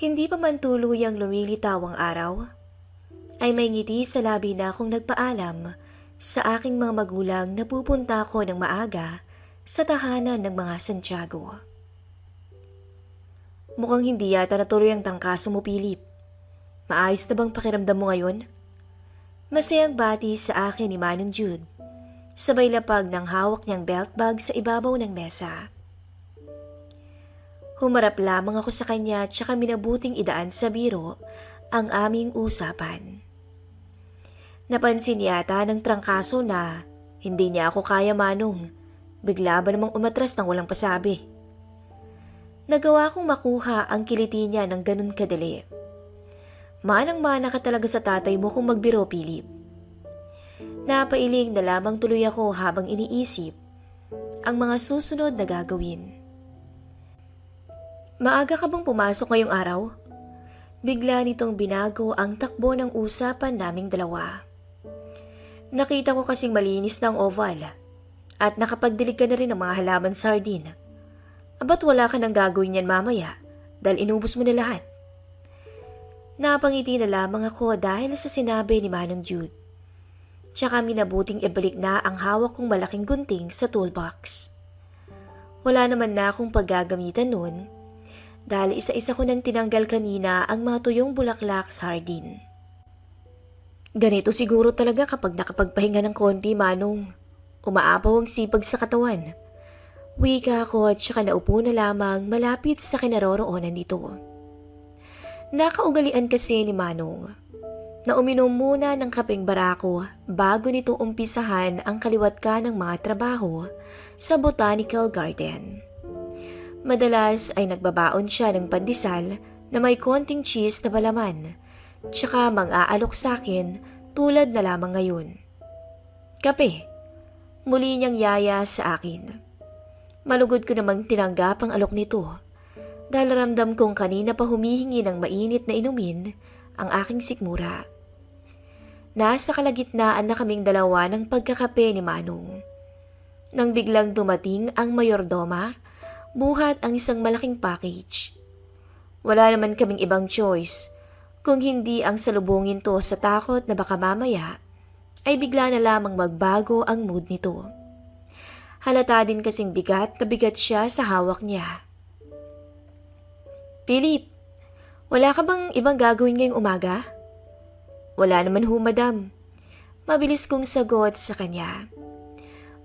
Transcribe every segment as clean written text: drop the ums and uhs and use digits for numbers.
Hindi pa man tuluyang lumilitaw ang araw, ay may ngiti sa labi na akong nagpaalam sa aking mga magulang na pupunta ako ng maaga sa tahanan ng mga Santiago. Mukhang hindi yata natuloy ang trangkaso mo, Philip. Maayos na bang pakiramdam mo ngayon? Masayang bati sa akin ni Manong Jude, sabay lapag ng hawak niyang belt bag sa ibabaw ng mesa. Humarap lamang ako sa kanya at saka minabuting idaan sa biro ang aming usapan. Napansin yata ng trangkaso na hindi niya ako kaya, Manong. Bigla ba namang umatras ng walang pasabi? Nagawa kong makuha ang kiliti niya ng ganun kadali. Manang-mana ka talaga sa tatay mo kung magbiro, Philip. Napailing na lamang tuloy ako habang iniisip ang mga susunod na gagawin. Maaga ka bang pumasok ngayong araw? Bigla nitong binago ang takbo ng usapan naming dalawa. Nakita ko kasing malinis na ang oval at nakapagdilig ka na rin ng mga halaman sardine. Aba't wala ka nang gagawin yan mamaya dahil inubos mo na lahat? Napangiti na lamang ako dahil sa sinabi ni Manong Jude. Tsaka minabuting ibalik na ang hawak kong malaking gunting sa toolbox. Wala naman na akong paggagamitan nun dahil isa-isa ko nang tinanggal kanina ang mga tuyong bulaklak sardine. Ganito siguro talaga kapag nakapagpahinga ng konti, Manong. Umaapaw ang sipag sa katawan. Wika ako at saka naupo na lamang malapit sa kinaroroonan nito. Nakaugalian kasi ni Manong na uminom muna ng kapeng barako bago nito umpisahan ang kaliwat ka ng mga trabaho sa botanical garden. Madalas ay nagbabaon siya ng pandesal na may konting cheese na palaman, tsaka mang-aalok sa akin tulad na lamang ngayon. Kape, muli niyang yaya sa akin. Malugod ko namang tinanggap ang alok nito dahil ramdam kong kanina pa humihingi ng mainit na inumin ang aking sikmura. Nasa kalagitnaan na kaming dalawa ng pagkakape ni Manong. Nang biglang dumating ang mayordoma, buhat ang isang malaking package. Wala naman kaming ibang choice kung hindi ang salubungin to sa takot na baka mamaya ay bigla na lamang magbago ang mood nito. Halata din kasing bigat na bigat siya sa hawak niya. Philip, wala ka bang ibang gagawin ngayong umaga? Wala naman ho, madam. Mabilis kong sagot sa kanya.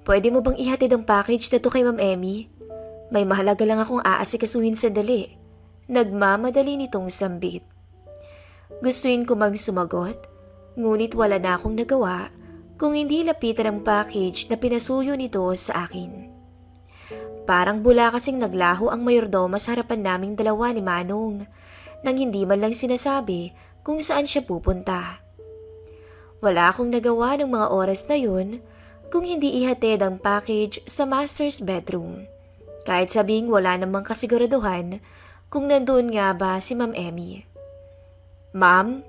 Pwede mo bang ihatid ang package na to kay Ma'am Emmy? May mahalaga lang akong aasikasuhin sandali. Nagmamadali nitong sambit. Gustuin ko sumagot, ngunit wala na akong nagawa kung hindi lapitan ang package na pinasuyo nito sa akin. Parang bula kasing naglaho ang mayordoma sa harapan naming dalawa ni Manong nang hindi man lang sinasabi kung saan siya pupunta. Wala akong nagawa ng mga oras na yun kung hindi ihatid ang package sa master's bedroom. Kahit sabing wala namang kasiguraduhan kung nandoon nga ba si Ma'am Emmy. Ma'am?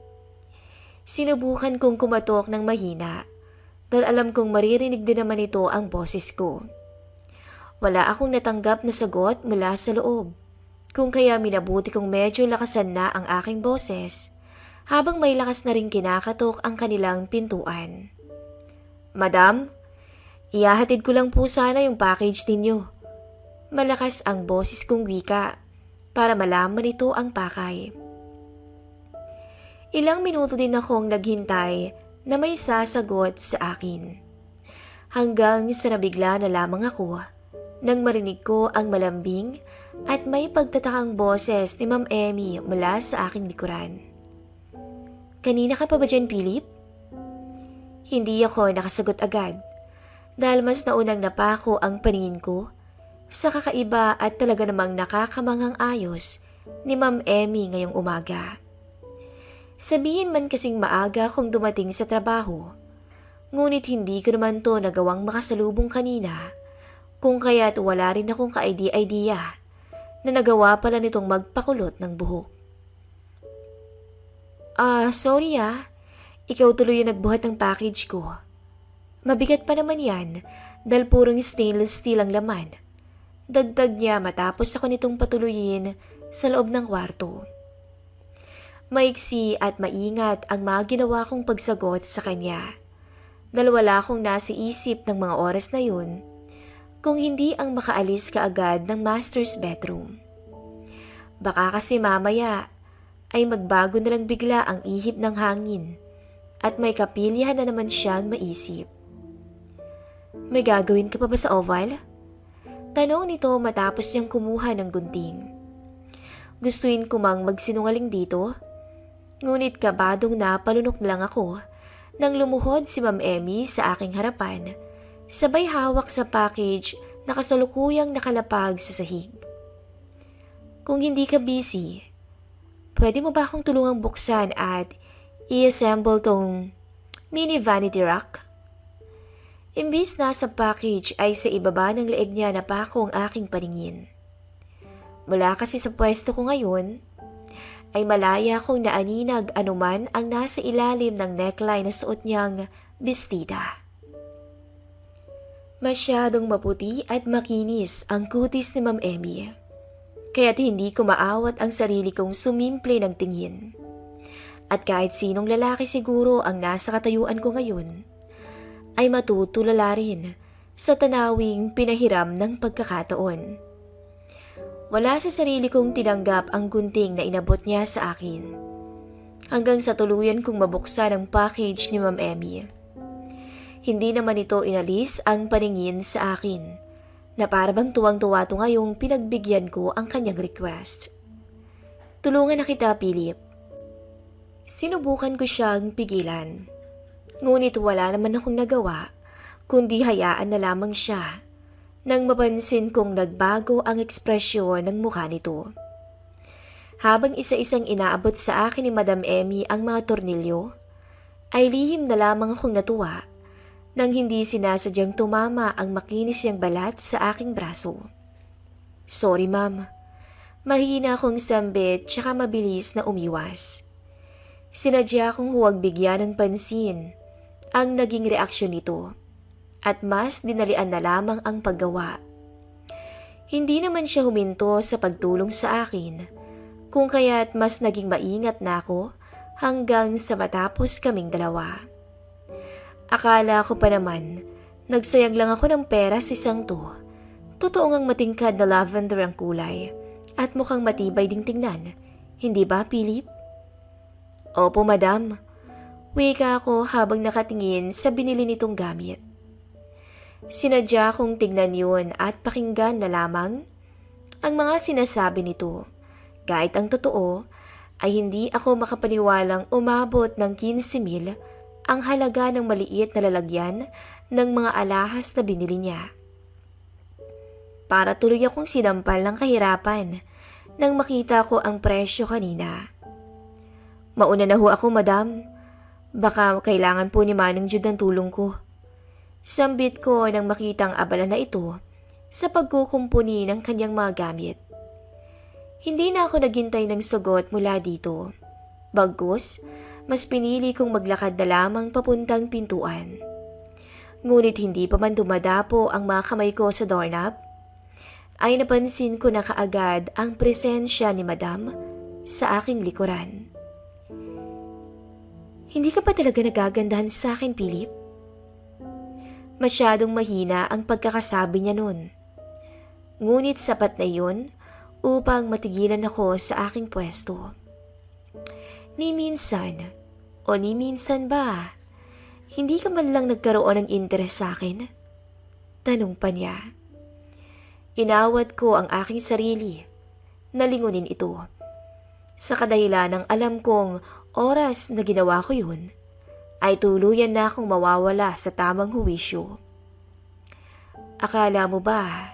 Sinubukan kong kumatok ng mahina dahil alam kong maririnig din naman ito ang boses ko. Wala akong natanggap na sagot mula sa loob, kung kaya minabuti kong medyo lakasan na ang aking boses habang may lakas na rin kinakatok ang kanilang pintuan. Madam, ihahatid ko lang po sana yung package ninyo. Malakas ang boses kong wika para malaman nito ang pakay. Ilang minuto din akong naghintay na may sasagot sa akin. Hanggang sa nabigla na lamang ako nang marinig ko ang malambing at may pagtatakang boses ni Ma'am Emmy mula sa aking likuran. Kanina ka pa ba dyan, Philip? Hindi ako nakasagot agad dahil mas naunang napako ang paningin ko sa kakaiba at talaga namang nakakamangang ayos ni Ma'am Emmy ngayong umaga. Sabihin man kasing maaga kung dumating sa trabaho, ngunit hindi ko naman to nagawang makasalubong kanina, kung kaya't wala rin akong ka-idea na nagawa pala nitong magpakulot ng buhok. Sorry ikaw tuloy yung nagbuhat ng package ko. Mabigat pa naman yan dahil purong stainless steel ang laman. Dagdag niya matapos ako nitong patuluyin sa loob ng kwarto. Maiksi at maingat ang mga ginawa kong pagsagot sa kanya. Dahil wala akong nasa isip ng mga oras na yun, kung hindi ang makaalis kaagad ng master's bedroom. Baka kasi mamaya ay magbago na lang bigla ang ihip ng hangin at may kapilyahan na naman siyang maisip. May gagawin ka pa ba sa oval? Tanong nito matapos niyang kumuha ng gunting. Gustuin ko mang magsinungaling dito, ngunit kabadong napalunok na lang ako nang lumuhod si Ma'am Emmy sa aking harapan, sabay hawak sa package na kasalukuyang nakalapag sa sahig. Kung hindi ka busy, pwede mo ba akong tulungang buksan at i-assemble tong mini vanity rack? Imbis na sa package ay sa ibaba ng leeg niya na pako ang aking paningin. Mula kasi sa pwesto ko ngayon, ay malaya kong naaninag anuman ang nasa ilalim ng neckline na suot niyang bestida. Masyadong maputi at makinis ang kutis ni Ma'am Emmy, kaya't hindi ko maawat ang sarili kong sumimple ng tingin. At kahit sinong lalaki siguro ang nasa katayuan ko ngayon, ay matutulala rin sa tanawing pinahiram ng pagkakataon. Wala sa sarili kong tinanggap ang gunting na inabot niya sa akin, hanggang sa tuluyan kong mabuksan ang package ni Ma'am Emmy. Hindi naman ito inalis ang paningin sa akin, na parabang tuwang-tuwa to ngayong pinagbigyan ko ang kanyang request. Tulungan na kita, Philip. Sinubukan ko siyang pigilan. Ngunit wala naman akong nagawa, kundi hayaan na lamang siya nang mapansin kong nagbago ang ekspresyon ng mukha nito. Habang isa-isang inaabot sa akin ni Madam Emmy ang mga tornilyo, ay lihim na lamang akong natuwa nang hindi sinasadyang tumama ang makinis niyang balat sa aking braso. Sorry, ma'am. Mahina akong sambit tsaka mabilis na umiwas. Sinadya kong huwag bigyan ng pansin ang naging reaksyon nito at mas dinalian na lamang ang paggawa. Hindi naman siya huminto sa pagtulong sa akin, kung kaya't mas naging maingat na ako hanggang sa matapos kaming dalawa. Akala ko pa naman, nagsayang lang ako ng pera sa isang to. Totoo ngang matingkad na lavender ang kulay at mukhang matibay ding tingnan. Hindi ba, Philip? Opo, madam. Wika ako habang nakatingin sa binili nitong gamit. Sinadya kong tignan yun at pakinggan na lamang ang mga sinasabi nito. Kahit ang totoo ay hindi ako makapaniwalang umabot ng 15,000 ang halaga ng maliit na lalagyan ng mga alahas na binili niya. Para tuloy akong sinampal ng kahirapan nang makita ko ang presyo kanina. Mauna na ho ako, madam. Baka kailangan po ni Manong Jude ng tulong ko. Sambit ko nang makitang abala na ito sa pagkukumpuni ng kanyang mga gamit. Hindi na ako naghintay ng sagot mula dito. Bagkus, mas pinili kong maglakad na lamang papuntang pintuan. Ngunit hindi pa man dumadapo ang mga kamay ko sa doorknob, ay napansin ko na kaagad ang presensya ni Madam sa aking likuran. Hindi ka pa talaga nagagandahan sa akin, Philip? Masyadong mahina ang pagkakasabi niya nun. Ngunit sapat na yun upang matigilan ako sa aking pwesto. Ni minsan ba, hindi ka man lang nagkaroon ng interes sa akin? Tanong pa niya. Inawat ko ang aking sarili na lingunin ito. Sa kadahilan ng alam kong oras na ginawa ko yun, ay tuluyan na akong mawawala sa tamang huwisyo. Akala mo ba,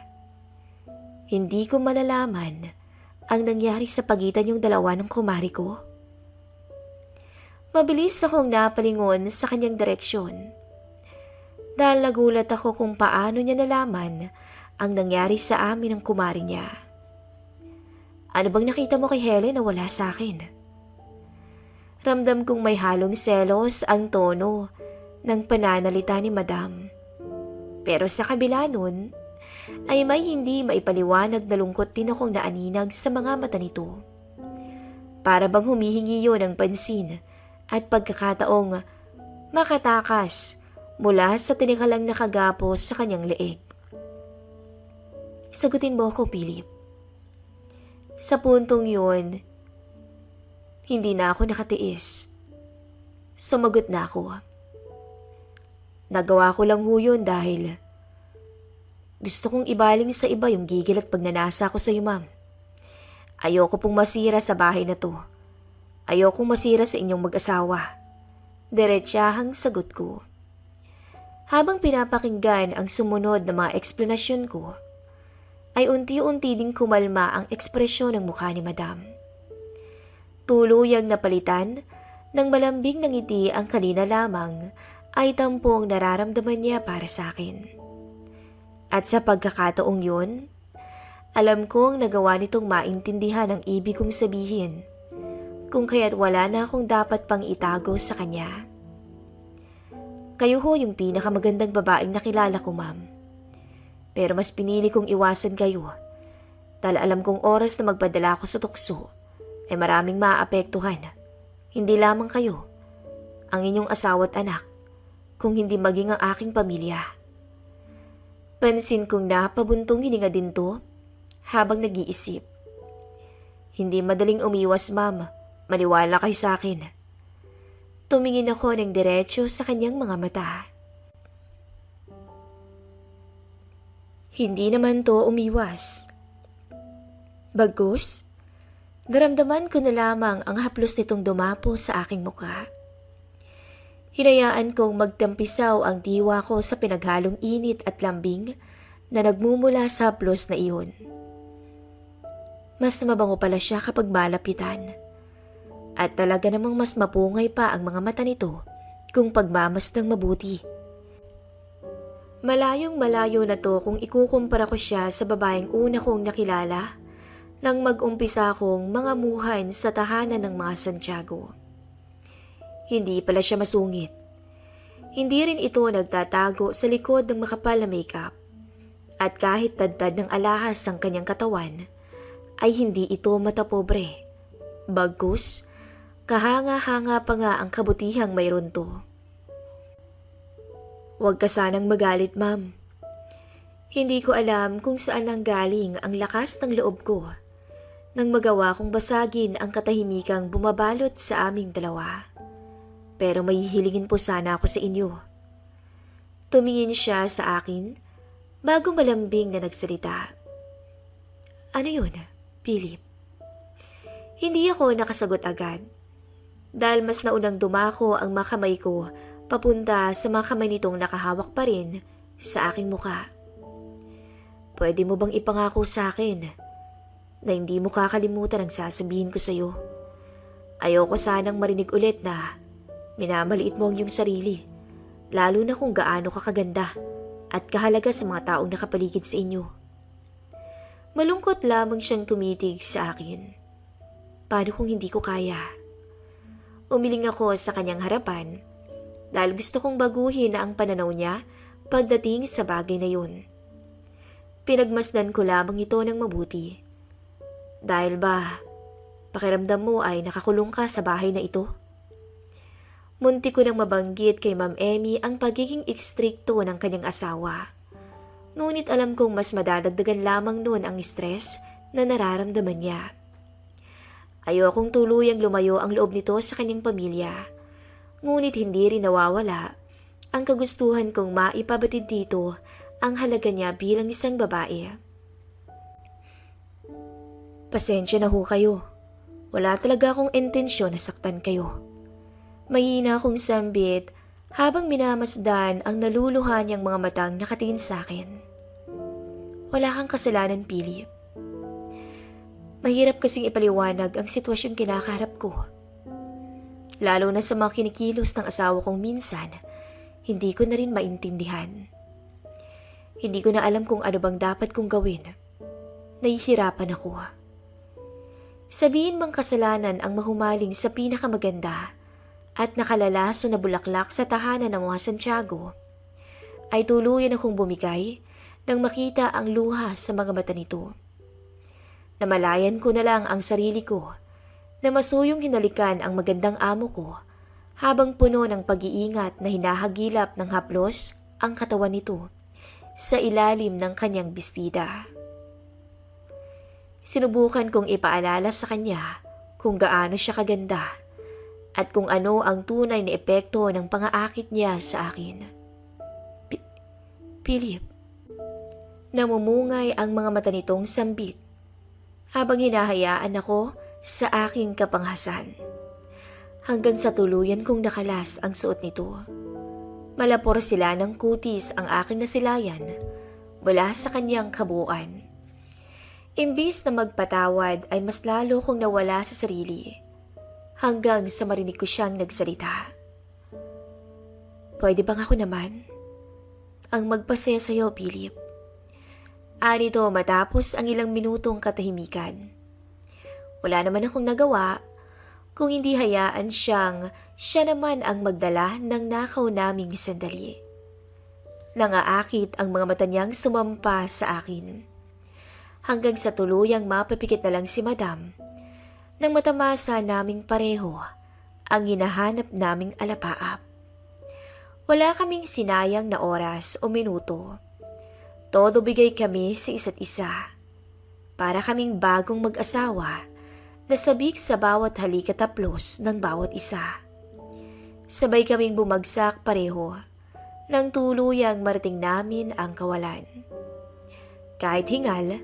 hindi ko malalaman ang nangyari sa pagitan yung dalawa ng kumari ko? Mabilis akong napalingon sa kanyang direksyon. Dahil nagulat ako kung paano niya nalaman ang nangyari sa amin ng kumari niya. Ano bang nakita mo kay Helen na wala sa akin? Ramdam kong may halong selos ang tono ng pananalita ni Madam. Pero sa kabila nun, ay may hindi maipaliwanag na lungkot din akong naaninag sa mga mata nito. Para bang humihingi yun ng pansin at pagkakataong makatakas mula sa tinikalang nakagapos sa kanyang leeg. Sagutin mo ako, Philip. Sa puntong yun, hindi na ako nakatiis. Sumagot na ako. Nagawa ko lang ho yun dahil gusto kong ibaling sa iba yung gigil at pagnanasa ko sa iyo, ma'am. Ayoko pong masira sa bahay na to. Ayokong masira sa inyong mag-asawa. Diretsahang sagot ko. Habang pinapakinggan ang sumunod na mga eksplanasyon ko, ay unti-unti ding kumalma ang ekspresyon ng mukha ni Madam. Tuluyang napalitan ng malambing na ngiti ang kanina lamang ay tampong nararamdaman niya para sa akin. At sa pagkakataong yun, alam kong nagawa nitong maintindihan ang ibig kong sabihin, kung kaya't wala na akong dapat pang itago sa kanya. Kayo ho yung pinakamagandang babaeng nakilala ko, ma'am. Pero mas pinili kong iwasan kayo dahil alam kong oras na magpadala ako sa tukso ay maraming maaapektuhan. Hindi lamang kayo, ang inyong asawa at anak, kung hindi maging ang aking pamilya. Pansin kong napabuntong hininga din to habang nag-iisip. Hindi madaling umiwas, ma'am. Maniwala kayo sa akin. Tumingin ako ng diretso sa kanyang mga mata. Hindi naman to umiwas. Bagus, naramdaman ko na lamang ang haplos nitong dumapo sa aking mukha. Hinayaan kong magtampisaw ang diwa ko sa pinaghalong init at lambing na nagmumula sa haplos na iyon. Mas mabango pala siya kapag malapitan. At talaga namang mas mapungay pa ang mga mata nito kung pagmamasdang mabuti. Malayong malayo na to kung ikukumpara ko siya sa babaeng una kong nakilala nang mag-umpisa akong mga muhan sa tahanan ng mga Santiago. Hindi pala siya masungit. Hindi rin ito nagtatago sa likod ng makapal na makeup. At kahit tadtad ng alahas ang kanyang katawan, ay hindi ito matapobre. Bagus, kahanga-hanga pa nga ang kabutihang mayroon to. Huwag ka sanang magalit, ma'am. Hindi ko alam kung saan nanggaling ang lakas ng loob ko nang magawa kong basagin ang katahimikang bumabalot sa aming dalawa. Pero may hihilingin po sana ako sa inyo. Tumingin siya sa akin bago malambing na nagsalita. Ano yun, Philip? Hindi ako nakasagot agad dahil mas naunang dumako ang mga kamay ko papunta sa mga kamay nitong nakahawak pa rin sa aking muka. Pwede mo bang ipangako sa akin na hindi mo kakalimutan ang sasabihin ko sa iyo? Ayoko sanang marinig ulit na minamaliit mo ang iyong sarili, lalo na kung gaano ka kaganda at kahalaga sa mga taong nakapaligid sa inyo. Malungkot lamang siyang tumitig sa akin. Paano kung hindi ko kaya? Umiling ako sa kanyang harapan dahil gusto kong baguhin na ang pananaw niya pagdating sa bagay na yun. Pinagmasdan ko lamang ito ng mabuti. Dahil ba, pakiramdam mo ay nakakulong ka sa bahay na ito? Munti ko nang mabanggit kay Ma'am Emmy ang pagiging ekstrikto ng kanyang asawa. Ngunit alam kong mas madadagdagan lamang noon ang stress na nararamdaman niya. Ayokong tuluyang lumayo ang loob nito sa kanyang pamilya. Ngunit hindi rin nawawala ang kagustuhan kong maipabatid dito ang halaga niya bilang isang babae. Pasensya na ho kayo. Wala talaga akong intensyon na saktan kayo. Mahina akong sambit habang minamasdan ang naluluhan niyang mga matang nakatingin sa akin. Wala kang kasalanan, Philip. Mahirap kasing ipaliwanag ang sitwasyong kinakaharap ko. Lalo na sa mga kinikilos ng asawa kong minsan, hindi ko na rin maintindihan. Hindi ko na alam kung ano bang dapat kong gawin. Nahihirapan ako. Sabihin bang kasalanan ang mahumaling sa pinakamaganda at nakalalaso na bulaklak sa tahanan ng mga Santiago, ay tuluyan akong bumigay nang makita ang luha sa mga mata nito. Namalayan ko na lang ang sarili ko na masuyong hinalikan ang magandang amo ko habang puno ng pag-iingat na hinahagilap ng haplos ang katawan nito sa ilalim ng kanyang bestida. Sinubukan kong ipaalala sa kanya kung gaano siya kaganda at kung ano ang tunay na epekto ng pangaakit niya sa akin. Philip, namumungay ang mga mata nitong sambit habang hinahayaan ako sa aking kapanghasan. Hanggang sa tuluyan kong nakalas ang suot nito. Malapor sila ng kutis ang aking nasilayan mula sa kanyang kabuuan. Imbis na magpatawad ay mas lalo kong nawala sa sarili hanggang sa marinig ko siyang nagsalita. Pwede bang ako naman ang magpasaya sa'yo, Philip? Anito matapos ang ilang minutong katahimikan. Wala naman akong nagawa kung hindi hayaan siya naman ang magdala ng nakaw naming sandali. Nangaakit ang mga mata niyang sumampa sa akin. Hanggang sa tuluyang mapapikit na lang si Madam nang matamasa naming pareho ang hinahanap naming alapaap. Wala kaming sinayang na oras o minuto. Todo bigay kami sa isa't isa. Para kaming bagong mag-asawa na sabik sa bawat halikataplos ng bawat isa. Sabay kaming bumagsak pareho nang tuluyang marating namin ang kawalan. Kahit hingal,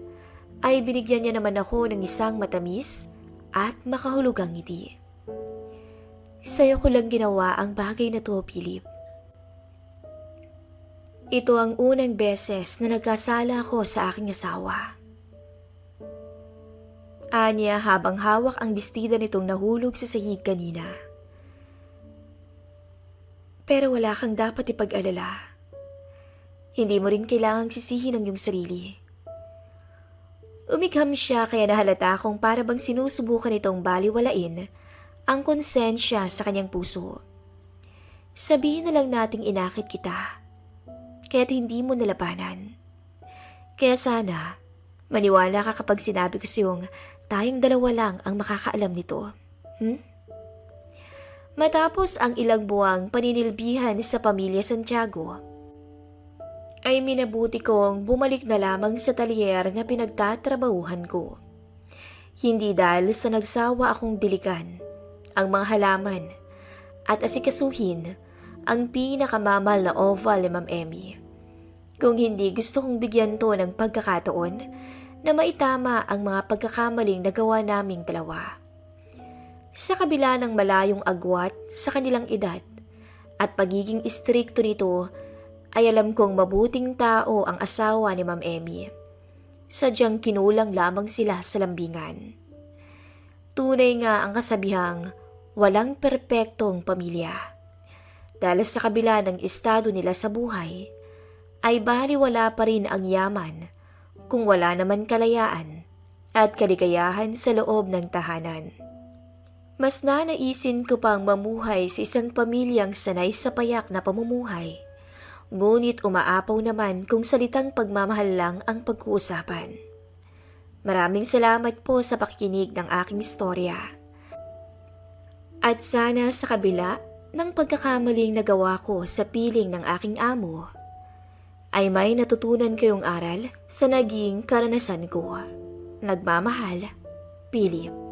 ay binigyan niya naman ako ng isang matamis at makahulugang ngiti. Sa'yo ko lang ginawa ang bagay na to, Philip. Ito ang unang beses na nagkasala ako sa aking asawa. Anya habang hawak ang bestida nitong nahulog sa sahig kanina. Pero wala kang dapat ipag-alala. Hindi mo rin kailangang sisihin ang iyong sarili. Umigham siya kaya nahalata kong para bang sinusubukan itong baliwalain ang konsensya sa kanyang puso. Sabihin na lang nating inakit kita, kaya't hindi mo nalabanan. Kaya sana, maniwala ka kapag sinabi ko sa'yong tayong dalawa lang ang makakaalam nito. Matapos ang ilang buwang paninilbihan sa pamilya Santiago, ay minabuti kong bumalik na lamang sa talyer na pinagtatrabahuhan ko. Hindi dahil sa nagsawa akong diligan ang mga halaman at asikasuhin ang pinakamamahal na oval ni Ma'am Emmy. Kung hindi gusto kong bigyan to ng pagkakataon na maitama ang mga pagkakamaling nagawa naming dalawa. Sa kabila ng malayong agwat sa kanilang edad at pagiging istrikto nito, ay alam kong mabuting tao ang asawa ni Ma'am Emmy. Sadyang kinulang lamang sila sa lambingan. Tunay nga ang kasabihang walang perpektong pamilya. Dahil sa kabila ng estado nila sa buhay, ay baliwala pa rin ang yaman kung wala naman kalayaan at kaligayahan sa loob ng tahanan. Mas nanaisin ko pang mamuhay sa isang pamilyang sanay sa payak na pamumuhay, ngunit umaapaw naman kung salitang pagmamahal lang ang pag-uusapan. Maraming salamat po sa pakikinig ng aking istorya. At sana sa kabila ng pagkakamaling nagawa ko sa piling ng aking amo, ay may natutunan kayong aral sa naging karanasan ko. Nagmamahal, Philip.